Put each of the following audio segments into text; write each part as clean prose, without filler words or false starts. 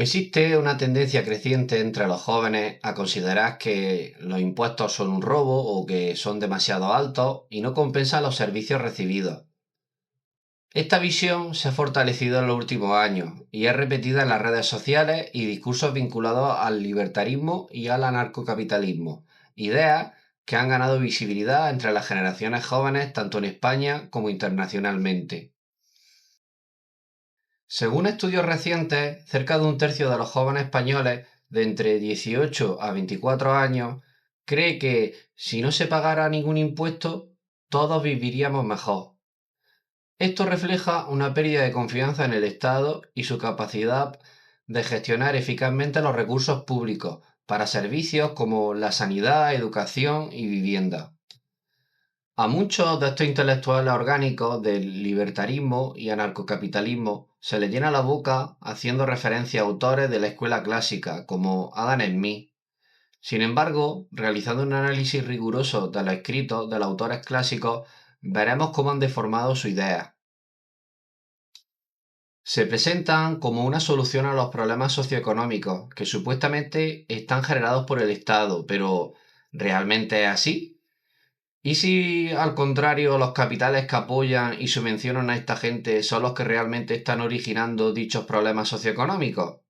Existe una tendencia creciente entre los jóvenes a considerar que los impuestos son un robo o que son demasiado altos y no compensan los servicios recibidos. Esta visión se ha fortalecido en los últimos años y es repetida en las redes sociales y discursos vinculados al libertarismo y al anarcocapitalismo, ideas que han ganado visibilidad entre las generaciones jóvenes tanto en España como internacionalmente. Según estudios recientes, cerca de un tercio de los jóvenes españoles de entre 18 a 24 años cree que si no se pagara ningún impuesto, todos viviríamos mejor. Esto refleja una pérdida de confianza en el Estado y su capacidad de gestionar eficazmente los recursos públicos para servicios como la sanidad, educación y vivienda. A muchos de estos intelectuales orgánicos del libertarismo y anarcocapitalismo se les llena la boca haciendo referencia a autores de la escuela clásica como Adam Smith. Sin embargo, realizando un análisis riguroso de los escritos de los autores clásicos, veremos cómo han deformado su idea. Se presentan como una solución a los problemas socioeconómicos que supuestamente están generados por el Estado, pero ¿realmente es así? ¿Y si al contrario los capitales que apoyan y subvencionan a esta gente son los que realmente están originando dichos problemas socioeconómicos?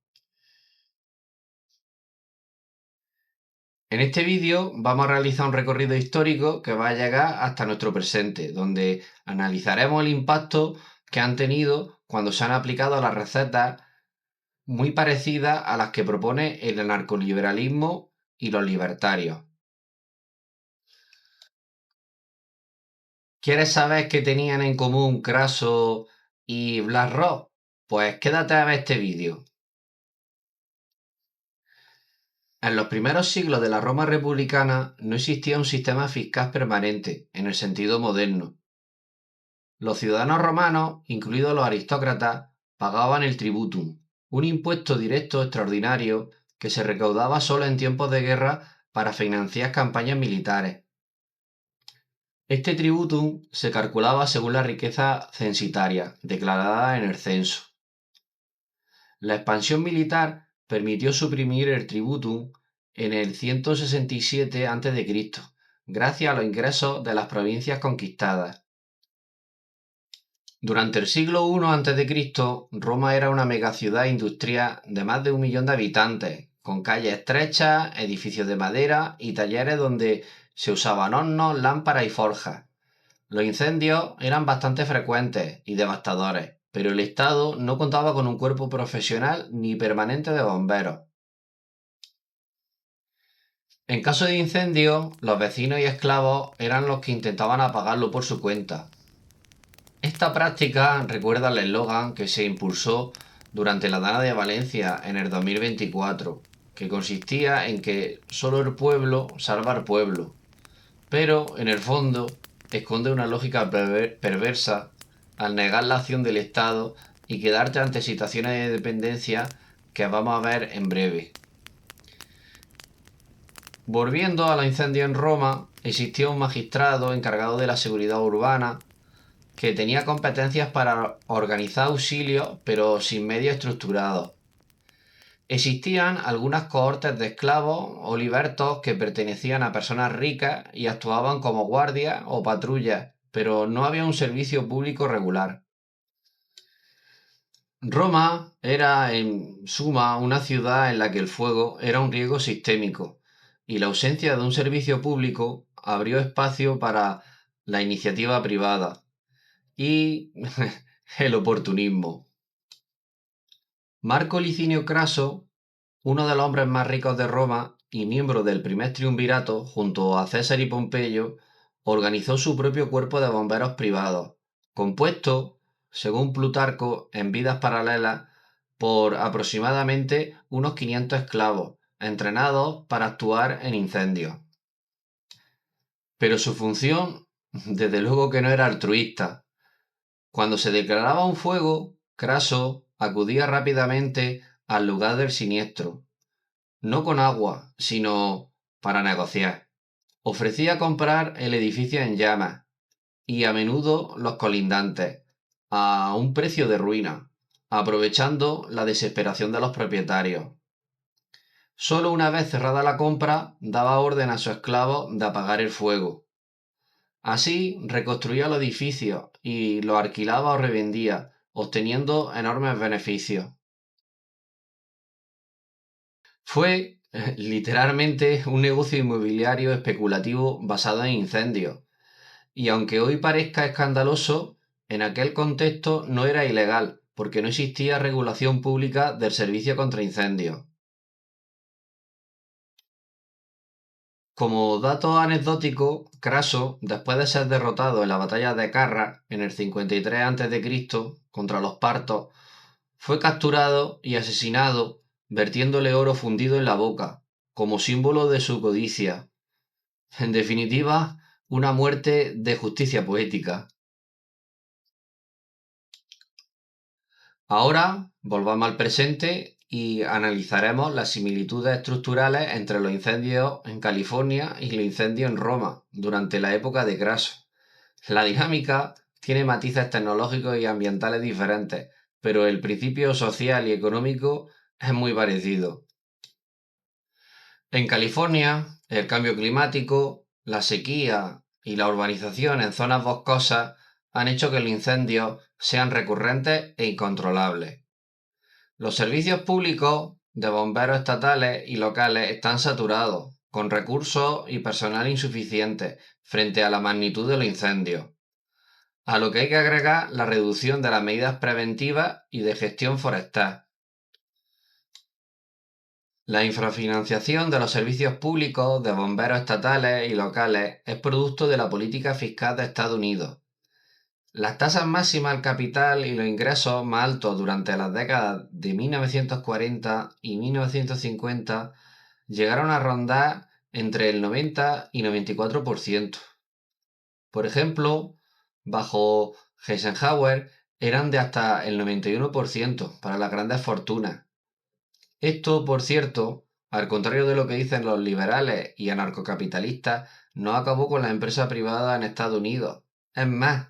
En este vídeo vamos a realizar un recorrido histórico que va a llegar hasta nuestro presente, donde analizaremos el impacto que han tenido cuando se han aplicado las recetas muy parecidas a las que propone el anarcoliberalismo y los libertarios. ¿Quieres saber qué tenían en común Craso y Blas Ross? Pues quédate a ver este vídeo. En los primeros siglos de la Roma republicana no existía un sistema fiscal permanente, en el sentido moderno. Los ciudadanos romanos, incluidos los aristócratas, pagaban el tributum, un impuesto directo extraordinario que se recaudaba solo en tiempos de guerra para financiar campañas militares. Este tributum se calculaba según la riqueza censitaria declarada en el censo. La expansión militar permitió suprimir el tributum en el 167 a.C., gracias a los ingresos de las provincias conquistadas. Durante el siglo I a.C., Roma era una megaciudad industrial de más de 1 millón de habitantes, con calles estrechas, edificios de madera y talleres donde se usaban hornos, lámparas y forjas. Los incendios eran bastante frecuentes y devastadores, pero el Estado no contaba con un cuerpo profesional ni permanente de bomberos. En caso de incendio, los vecinos y esclavos eran los que intentaban apagarlo por su cuenta. Esta práctica recuerda al eslogan que se impulsó durante la Dana de Valencia en el 2024, que consistía en que solo el pueblo salva al pueblo, pero en el fondo esconde una lógica perversa al negar la acción del Estado y quedarte ante situaciones de dependencia que vamos a ver en breve. Volviendo a los incendios en Roma, existía un magistrado encargado de la seguridad urbana que tenía competencias para organizar auxilios, pero sin medios estructurados. Existían algunas cohortes de esclavos o libertos que pertenecían a personas ricas y actuaban como guardias o patrullas, pero no había un servicio público regular. Roma era, en suma, una ciudad en la que el fuego era un riesgo sistémico y la ausencia de un servicio público abrió espacio para la iniciativa privada y el oportunismo. Marco Licinio Craso, uno de los hombres más ricos de Roma y miembro del primer triunvirato junto a César y Pompeyo, organizó su propio cuerpo de bomberos privados, compuesto, según Plutarco en Vidas Paralelas, por aproximadamente unos 500 esclavos, entrenados para actuar en incendios. Pero su función, desde luego que no era altruista. Cuando se declaraba un fuego, Craso acudía rápidamente al lugar del siniestro, no con agua, sino para negociar. Ofrecía comprar el edificio en llamas y a menudo los colindantes, a un precio de ruina, aprovechando la desesperación de los propietarios. Solo una vez cerrada la compra, daba orden a sus esclavos de apagar el fuego. Así reconstruía los edificios y los alquilaba o revendía, obteniendo enormes beneficios. Fue literalmente un negocio inmobiliario especulativo basado en incendios. Y aunque hoy parezca escandaloso, en aquel contexto no era ilegal, porque no existía regulación pública del servicio contra incendios. Como dato anecdótico, Craso, después de ser derrotado en la batalla de Carra en el 53 a.C. contra los partos, fue capturado y asesinado vertiéndole oro fundido en la boca, como símbolo de su codicia. En definitiva, una muerte de justicia poética. Ahora volvamos al presente y analizaremos las similitudes estructurales entre los incendios en California y los incendios en Roma durante la época de Craso. La dinámica tiene matices tecnológicos y ambientales diferentes, pero el principio social y económico es muy parecido. En California, el cambio climático, la sequía y la urbanización en zonas boscosas han hecho que los incendios sean recurrentes e incontrolables. Los servicios públicos de bomberos estatales y locales están saturados, con recursos y personal insuficientes frente a la magnitud de los incendios, a lo que hay que agregar la reducción de las medidas preventivas y de gestión forestal. La infrafinanciación de los servicios públicos de bomberos estatales y locales es producto de la política fiscal de Estados Unidos. Las tasas máximas al capital y los ingresos más altos durante las décadas de 1940 y 1950 llegaron a rondar entre el 90 y 94%. Por ejemplo, bajo Eisenhower eran de hasta el 91% para las grandes fortunas. Esto, por cierto, al contrario de lo que dicen los liberales y anarcocapitalistas, no acabó con la empresa privada en Estados Unidos. Es más,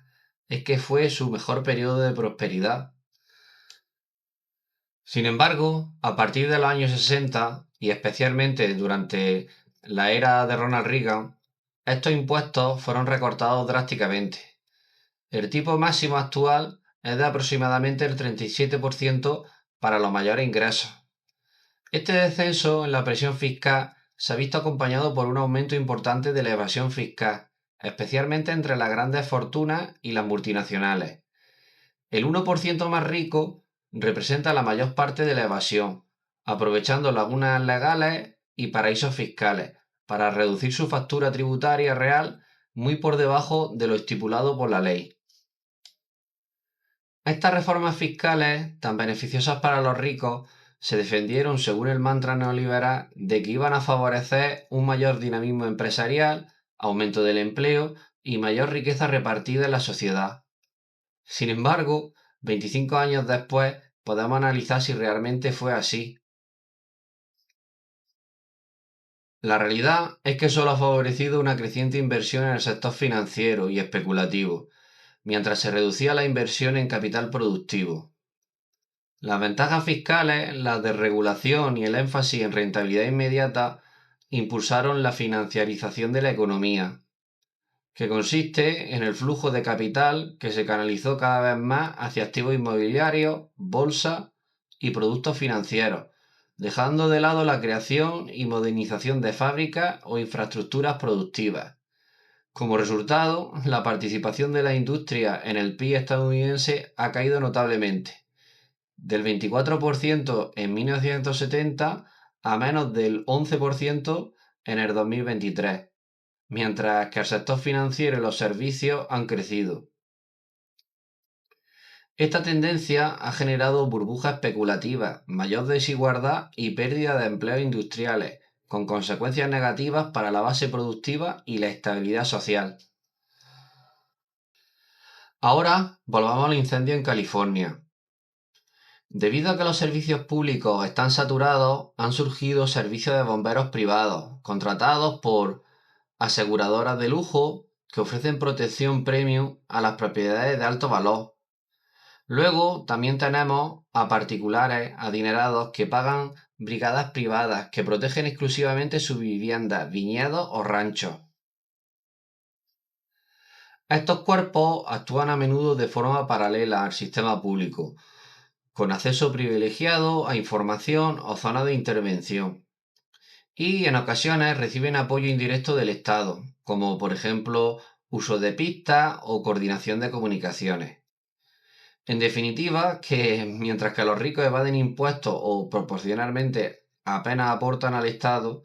es que fue su mejor periodo de prosperidad. Sin embargo, a partir de los años 60, y especialmente durante la era de Ronald Reagan, estos impuestos fueron recortados drásticamente. El tipo máximo actual es de aproximadamente el 37% para los mayores ingresos. Este descenso en la presión fiscal se ha visto acompañado por un aumento importante de la evasión fiscal, especialmente entre las grandes fortunas y las multinacionales. El 1% más rico representa la mayor parte de la evasión, aprovechando lagunas legales y paraísos fiscales para reducir su factura tributaria real muy por debajo de lo estipulado por la ley. Estas reformas fiscales, tan beneficiosas para los ricos, se defendieron según el mantra neoliberal de que iban a favorecer un mayor dinamismo empresarial, aumento del empleo y mayor riqueza repartida en la sociedad. Sin embargo, 25 años después podemos analizar si realmente fue así. La realidad es que solo ha favorecido una creciente inversión en el sector financiero y especulativo, mientras se reducía la inversión en capital productivo. Las ventajas fiscales, la desregulación y el énfasis en rentabilidad inmediata impulsaron la financiarización de la economía, que consiste en el flujo de capital que se canalizó cada vez más hacia activos inmobiliarios, bolsa y productos financieros, dejando de lado la creación y modernización de fábricas o infraestructuras productivas. Como resultado, la participación de la industria en el PIB estadounidense ha caído notablemente, del 24% en 1970 a menos del 11% en el 2023, mientras que el sector financiero y los servicios han crecido. Esta tendencia ha generado burbujas especulativas, mayor desigualdad y pérdida de empleos industriales, con consecuencias negativas para la base productiva y la estabilidad social. Ahora volvamos al incendio en California. Debido a que los servicios públicos están saturados, han surgido servicios de bomberos privados, contratados por aseguradoras de lujo que ofrecen protección premium a las propiedades de alto valor. Luego también tenemos a particulares adinerados que pagan brigadas privadas que protegen exclusivamente sus viviendas, viñedos o ranchos. Estos cuerpos actúan a menudo de forma paralela al sistema público, con acceso privilegiado a información o zonas de intervención. Y en ocasiones reciben apoyo indirecto del Estado, como por ejemplo uso de pistas o coordinación de comunicaciones. En definitiva, que mientras que los ricos evaden impuestos o proporcionalmente apenas aportan al Estado,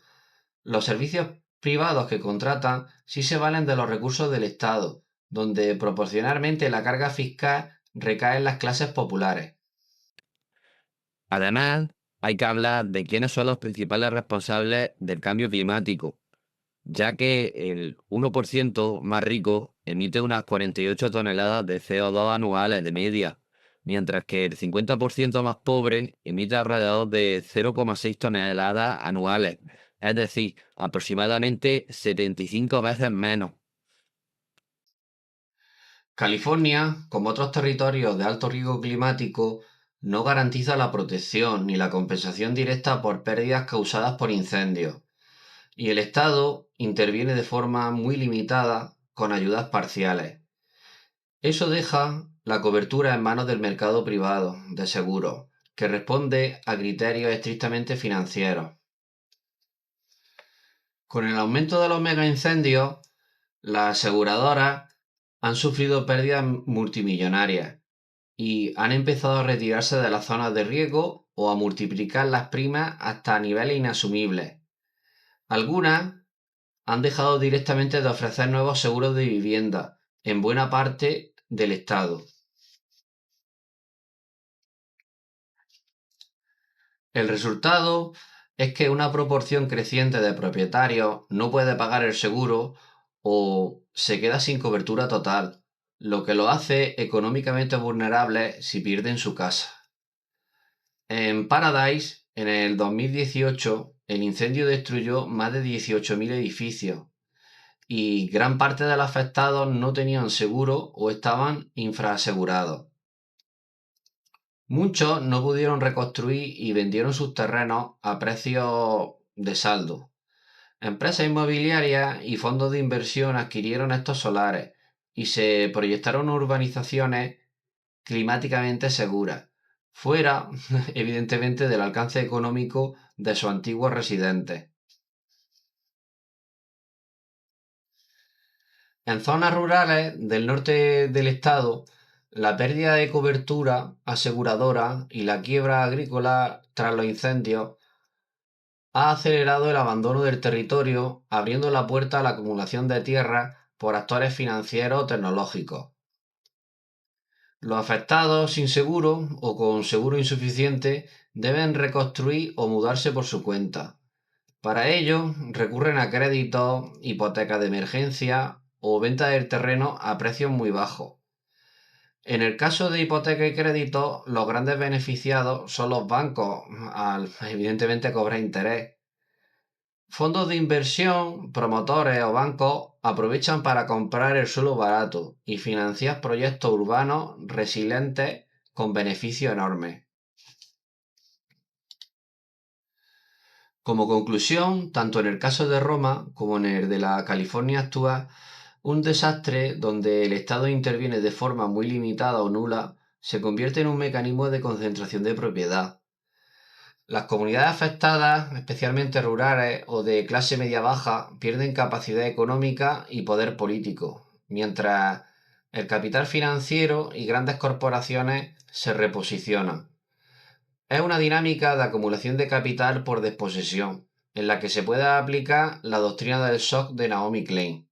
los servicios privados que contratan sí se valen de los recursos del Estado, donde proporcionalmente la carga fiscal recae en las clases populares. Además, hay que hablar de quiénes son los principales responsables del cambio climático, ya que el 1% más rico emite unas 48 toneladas de CO2 anuales de media, mientras que el 50% más pobre emite alrededor de 0,6 toneladas anuales, es decir, aproximadamente 75 veces menos. California, como otros territorios de alto riesgo climático, no garantiza la protección ni la compensación directa por pérdidas causadas por incendios, y el Estado interviene de forma muy limitada con ayudas parciales. Eso deja la cobertura en manos del mercado privado de seguros, que responde a criterios estrictamente financieros. Con el aumento de los megaincendios, las aseguradoras han sufrido pérdidas multimillonarias y han empezado a retirarse de las zonas de riesgo o a multiplicar las primas hasta niveles inasumibles. Algunas han dejado directamente de ofrecer nuevos seguros de vivienda, en buena parte del Estado. El resultado es que una proporción creciente de propietarios no puede pagar el seguro o se queda sin cobertura total, lo que lo hace económicamente vulnerable si pierden su casa. En Paradise, en el 2018, el incendio destruyó más de 18.000 edificios y gran parte de los afectados no tenían seguro o estaban infraasegurados. Muchos no pudieron reconstruir y vendieron sus terrenos a precios de saldo. Empresas inmobiliarias y fondos de inversión adquirieron estos solares y se proyectaron urbanizaciones climáticamente seguras, fuera, evidentemente, del alcance económico de sus antiguos residentes. En zonas rurales del norte del estado, la pérdida de cobertura aseguradora y la quiebra agrícola tras los incendios ha acelerado el abandono del territorio, abriendo la puerta a la acumulación de tierras por actores financieros o tecnológicos. Los afectados sin seguro o con seguro insuficiente deben reconstruir o mudarse por su cuenta. Para ello, recurren a créditos, hipotecas de emergencia o venta del terreno a precios muy bajos. En el caso de hipoteca y crédito, los grandes beneficiados son los bancos, al evidentemente cobrar interés. Fondos de inversión, promotores o bancos aprovechan para comprar el suelo barato y financiar proyectos urbanos resilientes con beneficios enormes. Como conclusión, tanto en el caso de Roma como en el de la California actual, un desastre donde el Estado interviene de forma muy limitada o nula se convierte en un mecanismo de concentración de propiedad. Las comunidades afectadas, especialmente rurales o de clase media-baja, pierden capacidad económica y poder político, mientras el capital financiero y grandes corporaciones se reposicionan. Es una dinámica de acumulación de capital por desposesión, en la que se puede aplicar la doctrina del shock de Naomi Klein.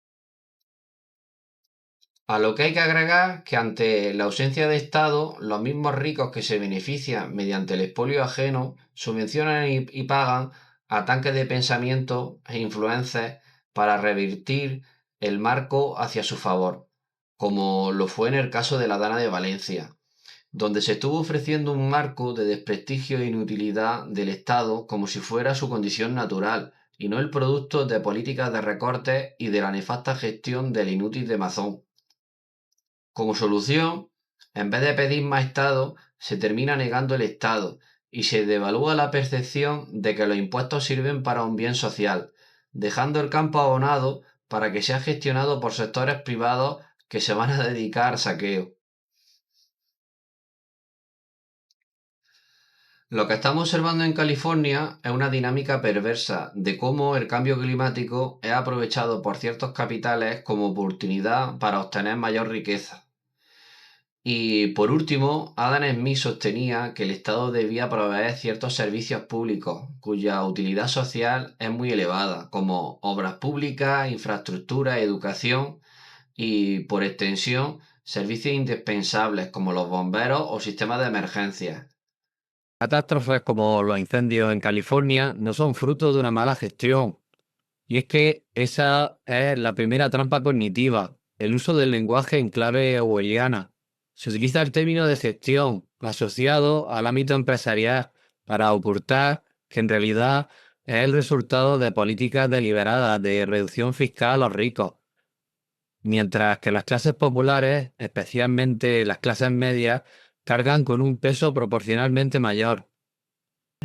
A lo que hay que agregar que ante la ausencia de Estado, los mismos ricos que se benefician mediante el expolio ajeno subvencionan y pagan a tanques de pensamiento e influencers para revertir el marco hacia su favor, como lo fue en el caso de la Dana de Valencia, donde se estuvo ofreciendo un marco de desprestigio e inutilidad del Estado como si fuera su condición natural, y no el producto de políticas de recortes y de la nefasta gestión del inútil de Mazón. Como solución, en vez de pedir más Estado, se termina negando el Estado y se devalúa la percepción de que los impuestos sirven para un bien social, dejando el campo abonado para que sea gestionado por sectores privados que se van a dedicar al saqueo. Lo que estamos observando en California es una dinámica perversa de cómo el cambio climático es aprovechado por ciertos capitales como oportunidad para obtener mayor riqueza. Y por último, Adam Smith sostenía que el Estado debía proveer ciertos servicios públicos cuya utilidad social es muy elevada, como obras públicas, infraestructura, educación y, por extensión, servicios indispensables como los bomberos o sistemas de emergencia. Catástrofes como los incendios en California no son fruto de una mala gestión. Y es que esa es la primera trampa cognitiva, el uso del lenguaje en clave orwelliana. Se utiliza el término de gestión asociado al ámbito empresarial para ocultar que en realidad es el resultado de políticas deliberadas de reducción fiscal a los ricos, mientras que las clases populares, especialmente las clases medias, cargan con un peso proporcionalmente mayor.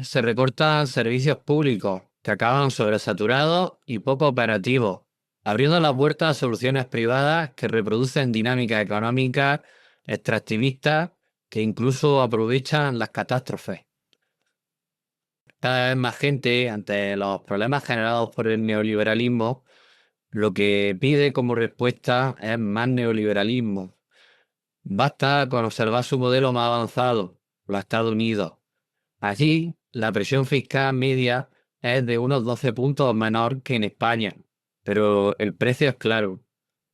Se recortan servicios públicos que acaban sobresaturados y poco operativos, abriendo la puerta a soluciones privadas que reproducen dinámicas económicas extractivistas que incluso aprovechan las catástrofes. Cada vez más gente, ante los problemas generados por el neoliberalismo, lo que pide como respuesta es más neoliberalismo. Basta con observar su modelo más avanzado, los Estados Unidos. Allí, la presión fiscal media es de unos 12 puntos menor que en España, pero el precio es claro.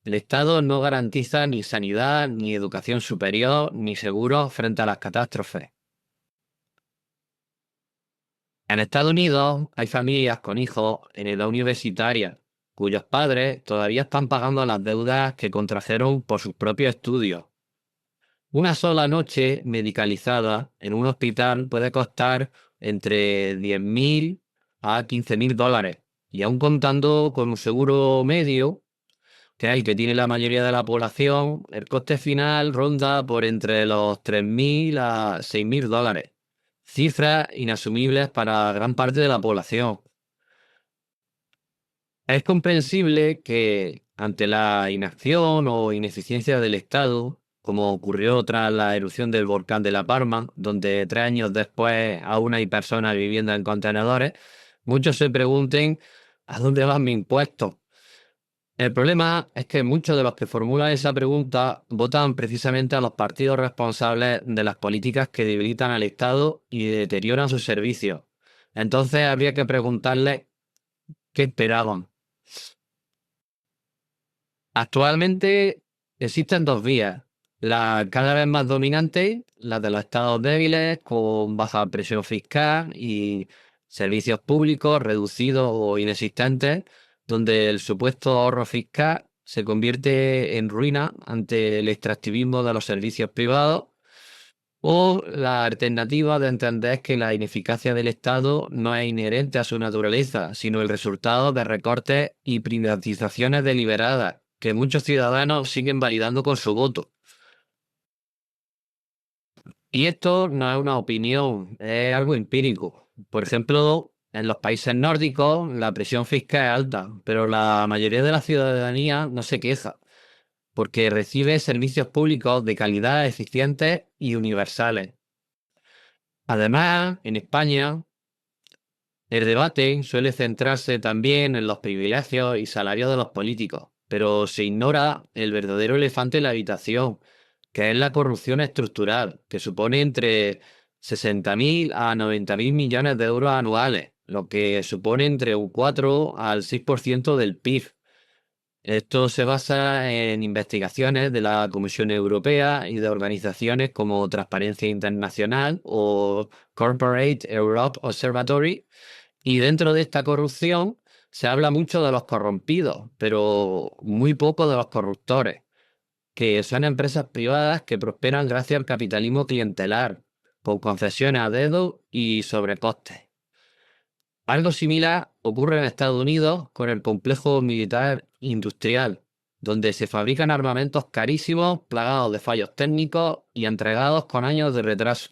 El Estado no garantiza ni sanidad, ni educación superior, ni seguros frente a las catástrofes. En Estados Unidos hay familias con hijos en edad universitaria, cuyos padres todavía están pagando las deudas que contrajeron por sus propios estudios. Una sola noche medicalizada en un hospital puede costar entre 10.000 a 15.000 dólares. Y aún contando con un seguro medio, que hay que tiene la mayoría de la población, el coste final ronda por entre los 3.000 a 6.000 dólares. Cifras inasumibles para gran parte de la población. Es comprensible que ante la inacción o ineficiencia del Estado, como ocurrió tras la erupción del volcán de La Palma, donde 3 años después aún hay personas viviendo en contenedores, muchos se pregunten ¿a dónde van mis impuestos? El problema es que muchos de los que formulan esa pregunta votan precisamente a los partidos responsables de las políticas que debilitan al Estado y deterioran sus servicios. Entonces habría que preguntarles qué esperaban. Actualmente existen dos vías, la cada vez más dominante, la de los estados débiles con baja presión fiscal y servicios públicos reducidos o inexistentes, donde el supuesto ahorro fiscal se convierte en ruina ante el extractivismo de los servicios privados, o la alternativa de entender que la ineficacia del Estado no es inherente a su naturaleza, sino el resultado de recortes y privatizaciones deliberadas que muchos ciudadanos siguen validando con su voto. Y esto no es una opinión, es algo empírico. Por ejemplo, en los países nórdicos la presión fiscal es alta, pero la mayoría de la ciudadanía no se queja, porque recibe servicios públicos de calidad, eficientes y universales. Además, en España, el debate suele centrarse también en los privilegios y salarios de los políticos, pero se ignora el verdadero elefante en la habitación, que es la corrupción estructural, que supone entre 60.000 a 90.000 millones de euros anuales, lo que supone entre un 4 al 6% del PIB. Esto se basa en investigaciones de la Comisión Europea y de organizaciones como Transparencia Internacional o Corporate Europe Observatory. Y dentro de esta corrupción se habla mucho de los corrompidos, pero muy poco de los corruptores, que son empresas privadas que prosperan gracias al capitalismo clientelar, con concesiones a dedo y sobrecostes. Algo similar ocurre en Estados Unidos con el complejo militar industrial, donde se fabrican armamentos carísimos, plagados de fallos técnicos y entregados con años de retraso.